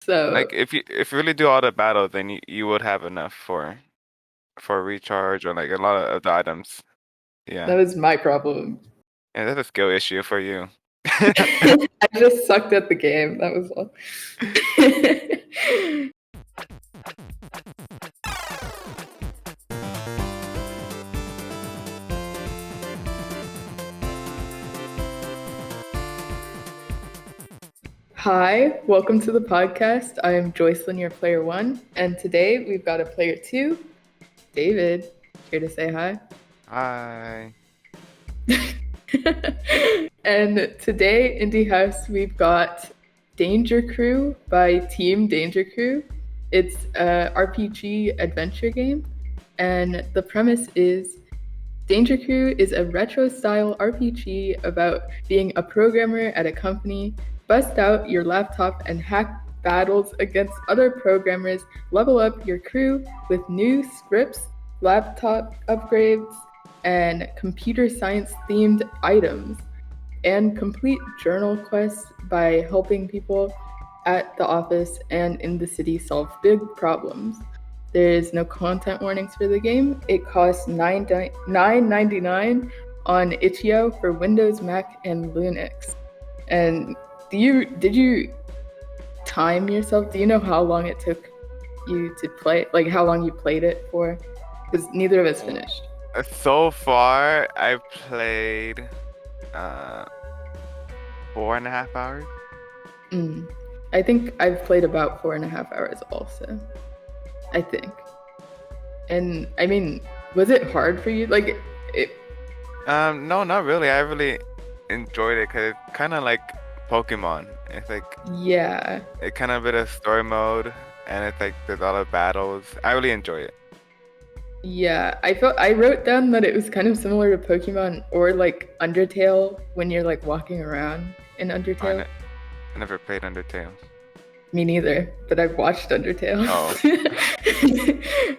So Like if you really do all the battles, then you would have enough for recharge or like a lot of the items. that Yeah. was my problem. Yeah, that's a skill issue for you. I just sucked at the game. That was all. Hi, welcome to the podcast. I am Joycelyn, your player one, and today we've got a player two, David, here to say hi. Hi. And today in the house we've got Danger Crew by Team Danger Crew. It's a RPG adventure game, and the premise is Danger Crew is a retro style RPG about being a programmer at a company. Bust out your laptop and hack battles against other programmers, level up your crew with new scripts, laptop upgrades, and computer science themed items, and complete journal quests by helping people at the office and in the city solve big problems. There is no content warnings for the game. It costs $9.99 on itch.io for Windows, Mac, and Linux. And did you time yourself? Do you know how long it took you to play? Like how long you played it for? Because neither of us finished. So far, I've played uh 4.5 hours. Mm. I think I've played about 4.5 hours also. I think. And I mean, was it hard for you? Like, it, No, not really. I really enjoyed it because it's kind of like Pokemon. It's like yeah, it kind of bit of story mode, and it's like there's a lot of battles. I really enjoy it. yeah. I wrote down that it was kind of similar to Pokemon or like Undertale when you're like walking around in I, Undertale. ne I never played Undertale. Me neither, but I've watched Undertale. Oh,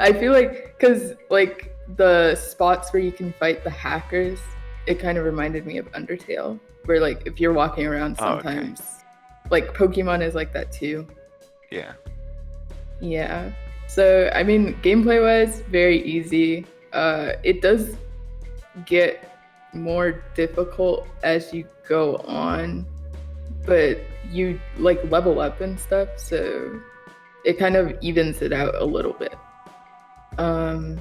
I feel like because like the spots where you can fight the hackers, it kind of reminded me of Undertale, where like if you're walking around oh, okay. sometimes, like Pokemon is like that too. Yeah. Yeah. So I mean, gameplay wise, very easy. It does get more difficult as you go on, but you like level up and stuff, so it kind of evens it out a little bit. Um,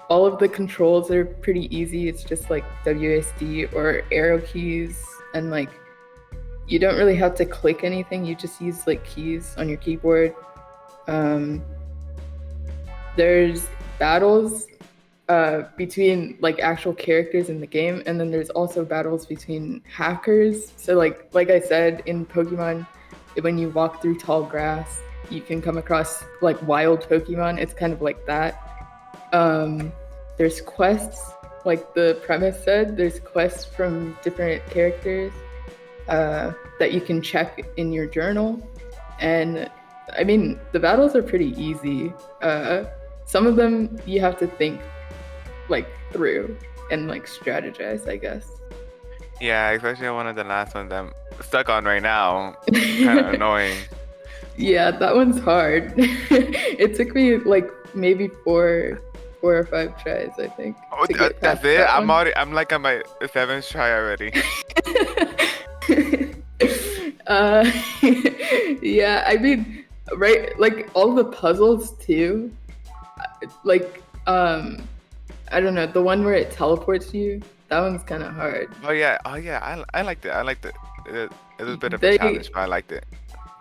all of the controls are pretty easy. It's just like WSD or arrow keys, and like you don't really have to click anything. You just use like keys on your keyboard. Um, there's battles between like actual characters in the game, and then there's also battles between hackers. So like I said in Pokemon, when you walk through tall grass, you can come across like wild Pokemon. It's kind of like that. There's quests, like the premise said. There's quests from different characters that you can check in your journal, and I mean the battles are pretty easy. Some of them you have to think like through and like strategize, I guess. Yeah, especially one of the last ones I'm stuck on right now. Kind of annoying. Yeah, that one's hard. It took me like maybe four or five tries, I think, Oh, to get that's past it? that one. I'm like on my seventh try already. uh, yeah, I mean, right, like all the puzzles too. Like, I don't know, the one where it teleports you. That one's kind of hard. Oh yeah, I liked it. I liked it. It was a bit of a They challenge, but I liked it.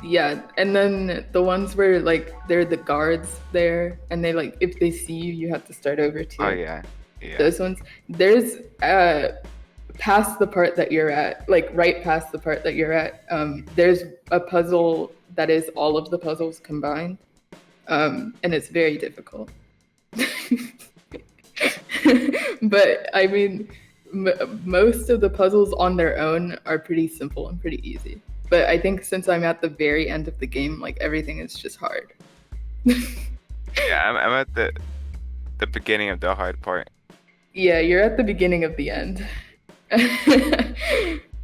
Yeah, and then the ones where like they're the guards there, and they like if they see you, you have to start over Oh too. yeah, yeah. Those ones. There's past the part that you're at, like right past the part that you're at. There's a puzzle that is all of the puzzles combined, and it's very difficult. But I mean, most of the puzzles on their own are pretty simple and pretty easy. But I think since I'm at the very end of the game, like everything is just hard. Yeah, I'm at the beginning of the hard part. Yeah, you're at the beginning of the end.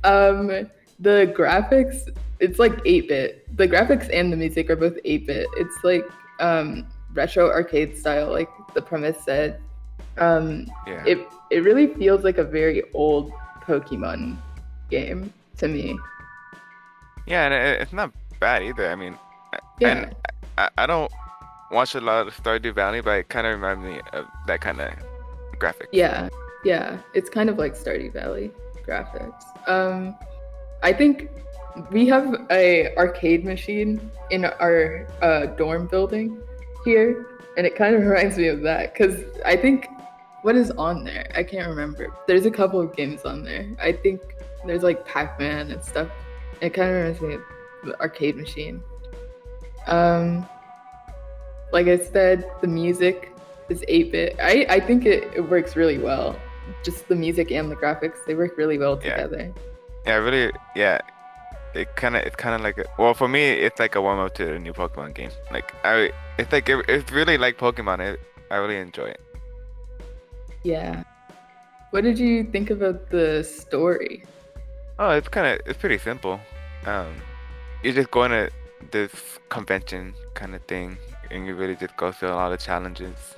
um, The graphics, it's like 8-bit. The graphics and the music are both 8-bit. It's like retro arcade style, like the premise said. Um, Yeah. it really feels like a very old Pokemon game to me. Yeah, and it's not bad either. I mean, and Yeah, I don't watch a lot of Stardew Valley, but it kind of reminds me of that kind of graphics. yeah, yeah. It's kind of like Stardew Valley graphics. I think we have a arcade machine in our dorm building here, and it kind of reminds me of that because I think what is on there? I can't remember. There's a couple of games on there. I think there's like Pac-Man and stuff. It kind of reminds me of the arcade machine. Um, like I said, the music is 8-bit. I think it works really well. Just the music and the graphics, they work really well Yeah. together. Yeah, really. Yeah, it's kind of like well, for me, it's like a warm up to the new Pokemon game. Like it's like it's really like Pokemon. I really enjoy it. Yeah. What did you think about the story? Oh, it's pretty simple. Um, you just go into this convention kind of thing, and you really just go through a lot of challenges.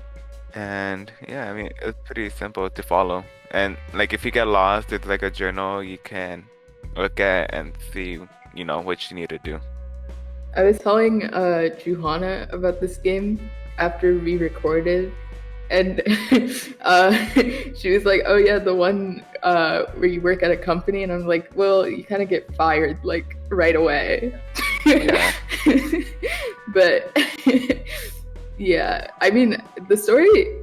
And yeah, I mean, it's pretty simple to follow. And like if you get lost, it's like a journal you can look at and see, what you need to do. I was telling Juhana about this game after we recorded, and she was like, "Oh yeah, the one where you work at a company," and I'm like, "Well, you kind of get fired like right away." Yeah, But yeah, I mean, the story,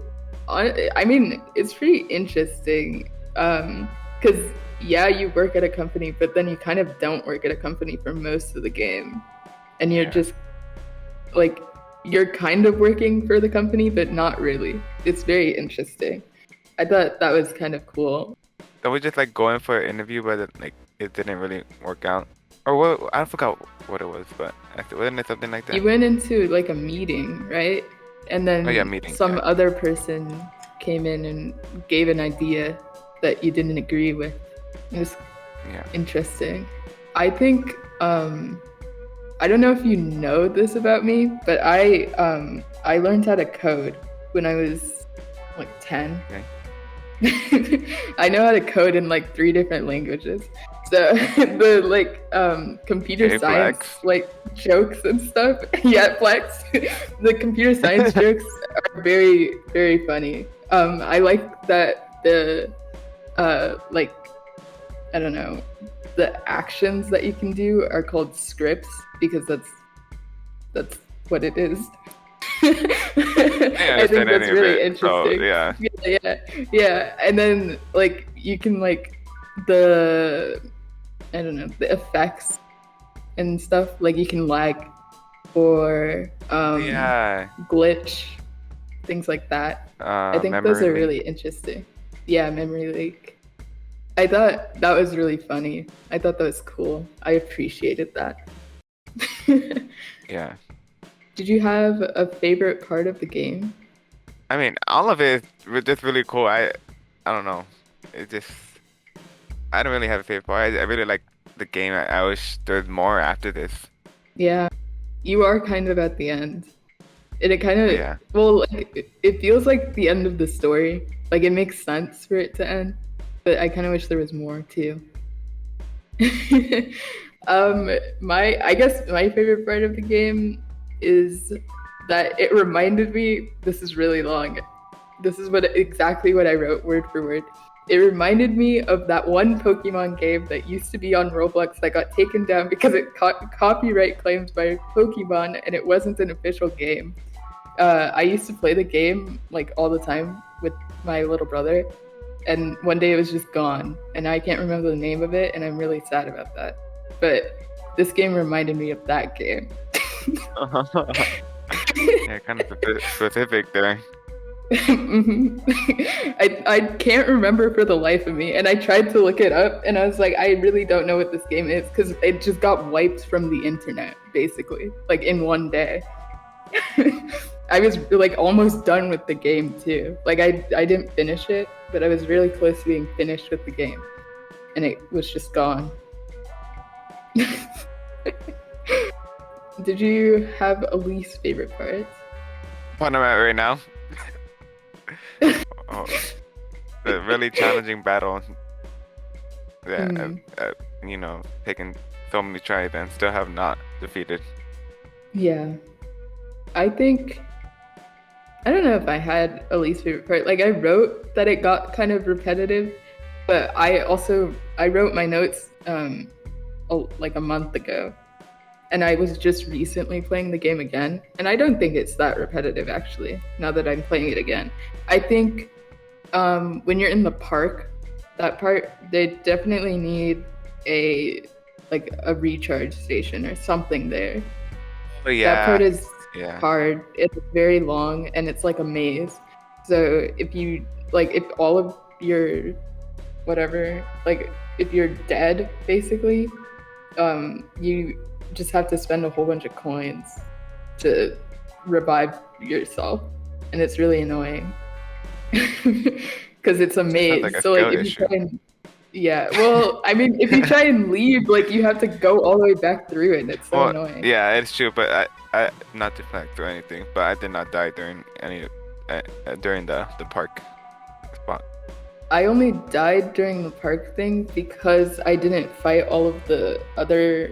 I mean, it's pretty interesting. Because yeah, you work at a company, but then you kind of don't work at a company for most of the game, and you're yeah. just like you're kind of working for the company, but not really. It's very interesting. I thought that was kind of cool. So we just like going for an interview, but it didn't really work out. Or what? I forgot what it was, but wasn't it something like You that? went into like a meeting, right? And Oh yeah, then meeting. some Yeah, other person came in and gave an idea that you didn't agree with. It was yeah. interesting. I think I don't know if you know this about me, but I learned how to code when I was like 10. Okay. I know how to code in like 3 different languages. So the like computer Okay, science flex. like jokes and stuff, yeah, flex. The computer science jokes are very very funny. I like that the like I don't know, the actions that you can do are called scripts because that's what it is. I didn't I think understand that's any of really it. So interesting. yeah, Yeah. And then like you can like the I don't know, the effects and stuff, like you can lag or yeah. glitch, things like that. I think those Memory are leak. really interesting. Yeah, memory leak. I thought that was really funny. I thought that was cool. I appreciated that. Yeah. Did you have a favorite part of the game? I mean, all of it is just really cool. I don't know. It just I don't really have a favorite part. I really like the game. I wish there's more after this. Yeah, you are kind of at the end. And it kind But of, yeah. well, like, it feels like the end of the story. Like, it makes sense for it to end. But I kind of wish there was more, too. I guess my favorite part of the game is that it reminded me, this is really long. This is exactly what I wrote word for word. It reminded me of that one Pokemon game that used to be on Roblox that got taken down because it caught copyright claims by Pokemon and it wasn't an official game. I used to play the game like all the time with my little brother, and one day it was just gone, and I can't remember the name of it, and I'm really sad about that. But this game reminded me of that game. Yeah, kind of specific there. I can't remember for the life of me, and I tried to look it up, and I was like, I really don't know what this game is because it just got wiped from the internet, basically, like in one day. I was like almost done with the game too. Like I didn't finish it, but I was really close to being finished with the game, and it was just gone. Did you have a least favorite part? What I'm at right now, oh, the really challenging battle. Yeah, Mm, taken so many tries and still have not defeated. yeah. I think I don't know if I had a least favorite part. Like I wrote that it got kind of repetitive, but I wrote my notes like a month ago, and I was just recently playing the game again, and I don't think it's that repetitive actually. Now that I'm playing it again, I think when you're in the park, that part they definitely need a like a recharge station or something there. Oh That part yeah, is yeah. hard. It's very long and it's like a maze. So if all of your whatever, like if you're dead basically, you just have to spend a whole bunch of coins to revive yourself. And it's really annoying. Because it's a Just sounds like maze. a So like skill if you try issue. and yeah, well, I mean, if you try and leave, like you have to go all the way back through it. And it's so Well, annoying. yeah, it's true, but I not to flag or anything, but I did not die during the park spot. I only died during the park thing because I didn't fight all of the other,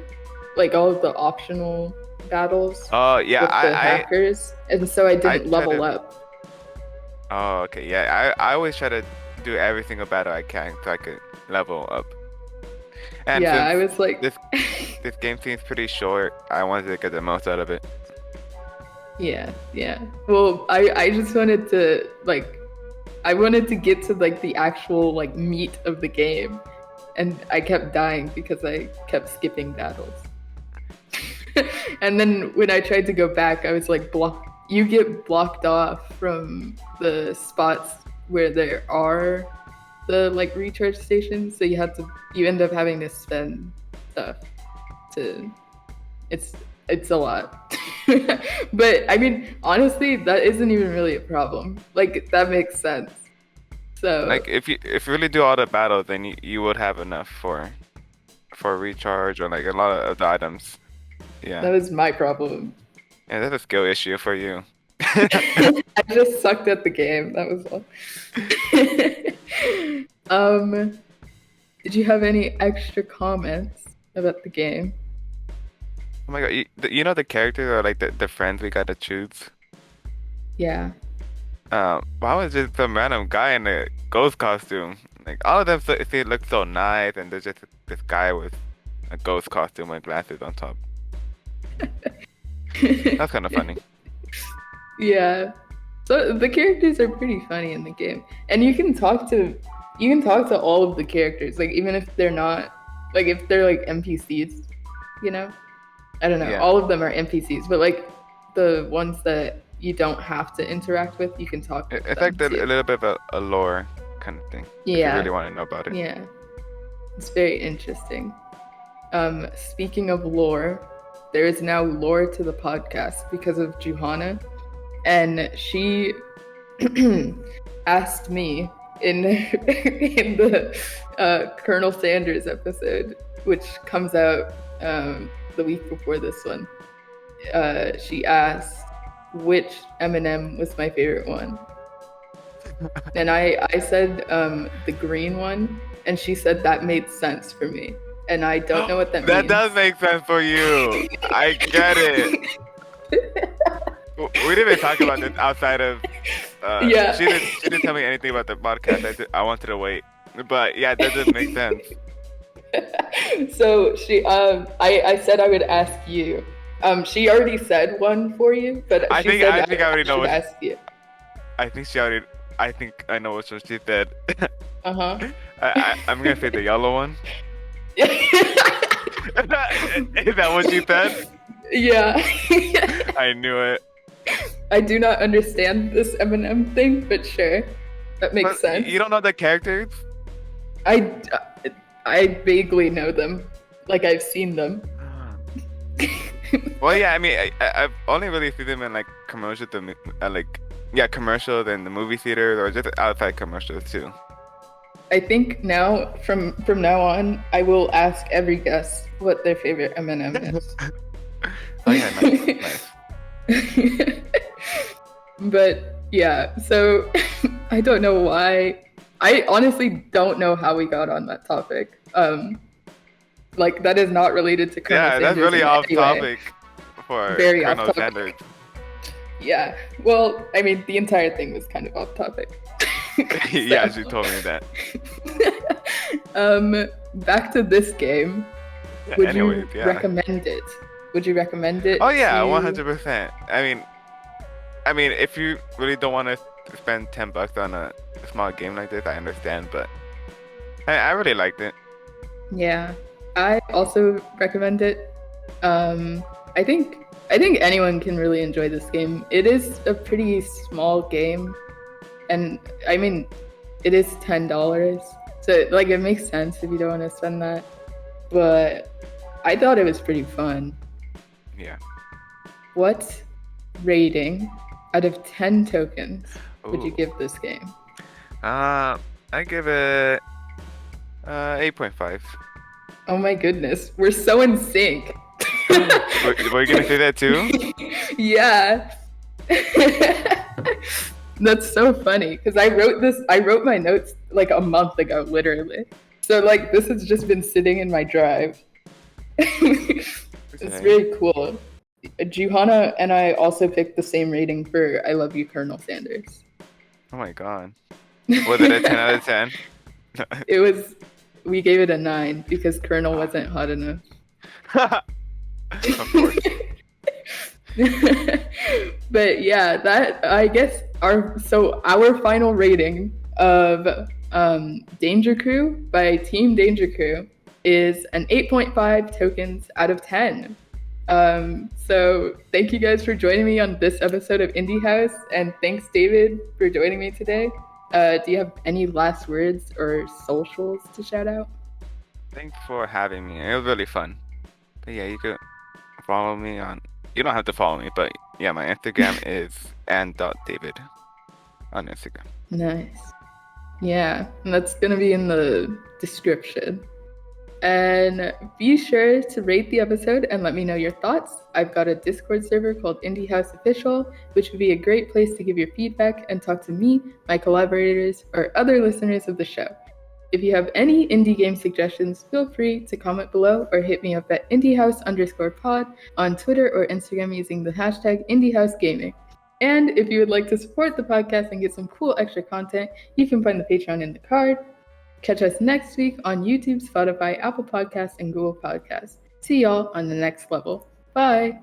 like all of the optional battles Oh yeah, with the hackers, and so I I didn't try level to. up. Oh okay, yeah, I always try to do every single battle I can so I could level up. And Yeah, since I was like, this this game seems pretty short, I wanted to get the most out of it. yeah, yeah. Well, I just wanted to like, I wanted to get to like the actual like meat of the game, and I kept dying because I kept skipping battles. And then when I tried to go back, I was like blocked. You get blocked off from the spots where there are the like recharge stations, so you end up having to spend stuff to it's it's a lot. But I mean, honestly, that isn't even really a problem. Like that makes sense. So Like if you really do all the battles, then you would have enough for recharge or like a lot of the items. that Yeah, was my problem. yeah, that's a skill issue for you. I just sucked at the game. That was all. Did you have any extra comments about the game? Oh my God, you know the characters are like the friends we got to choose. Yeah. Why was just some random guy in a ghost costume? Like all of them they look so nice, and there's just this guy with a ghost costume and glasses on top. That's kind of funny. Yeah. So the characters are pretty funny in the game. And you can talk to all of the characters, like even if they're not like if they're like NPCs, you know? I don't know. Yeah, All of them are NPCs, but like the ones that you don't have to interact with, you can talk with it's them like a too. little bit of a lore kind of thing if you really Yeah. want to know about it. Yeah. It's very interesting. Speaking of lore, there is now lore to the podcast because of Juhana, and she asked me in in the Colonel Sanders episode, which comes out the week before this one. She asked which Eminem was my favorite one, and I said the green one, and she said that made sense for me, and I don't know what that That means. does make sense for you. I get it. We didn't even talk about this outside of Yeah. she didn't tell me anything about the podcast. I wanted to wait. But yeah, that does make sense. So I said I would ask you. She already said one for you, but I she think said I I, think I already I know should what ask you. I think she already I think I know what she said. Uh-huh. I'm gonna say the yellow one. Yeah. Is that what you said? Yeah. I knew it. I do not understand this Eminem thing, but sure. That makes But sense. you don't know the characters? I I vaguely know them. Like I've seen them. Well, yeah, I mean, I've only really seen them in like commercials, like yeah, commercials and the movie theaters or just outside commercials too. I think now from now on, I will ask every guest what their favorite M&M is. Oh yeah, nice, nice. But yeah, so I don't know why. I honestly don't know how we got on that topic. Like that is not related to Colonel Yeah, that's Sanders really in off any way. topic for Very off Colonel Sanders. topic. Yeah. Well, I mean, the entire thing was kind of off topic. Yeah, So, she told me that. back to this game. Yeah, Would anyways, you yeah. recommend it? Would you recommend Oh it yeah, to? 100%. I mean, if you really don't want to spend $10 on a small game like this, I understand, but I really liked it. Yeah, I also recommend it. Um, I think I think anyone can really enjoy this game. It is a pretty small game, and I mean, it is $10, so like it makes sense if you don't want to spend that. But I thought it was pretty fun. Yeah. What rating out of 10 tokens would you Ooh. give this game? I give it 8.5. Oh my goodness, we're so in sync. Were you gonna say that too? Yeah. That's so funny because I wrote my notes like a month ago, literally. So like this has just been sitting in my drive. It's Okay. really cool. Juhana and I also picked the same rating for I Love You, Colonel Sanders. Oh my God. Was it a 10 out of 10? It was, we gave it a 9 because Colonel wasn't hot enough. Of course. But yeah, that I guess our final rating of Danger Crew by Team Danger Crew is an 8.5 tokens out of 10. So thank you guys for joining me on this episode of Indie House, and thanks David for joining me today. Do you have any last words or socials to shout out? Thanks for having me. It was really fun. But yeah, you could follow me on. You don't have to follow me, but yeah, my Instagram is and.david on Instagram. Nice. Yeah, and that's gonna be in the description. And be sure to rate the episode and let me know your thoughts. I've got a Discord server called Indie House Official, which would be a great place to give your feedback and talk to me, my collaborators, or other listeners of the show. If you have any indie game suggestions, feel free to comment below or hit me up at indiehouse_pod on Twitter or Instagram using the hashtag IndieHouseGaming. And if you would like to support the podcast and get some cool extra content, you can find the Patreon in the card. Catch us next week on YouTube, Spotify, Apple Podcasts, and Google Podcasts. See y'all on the next level. Bye.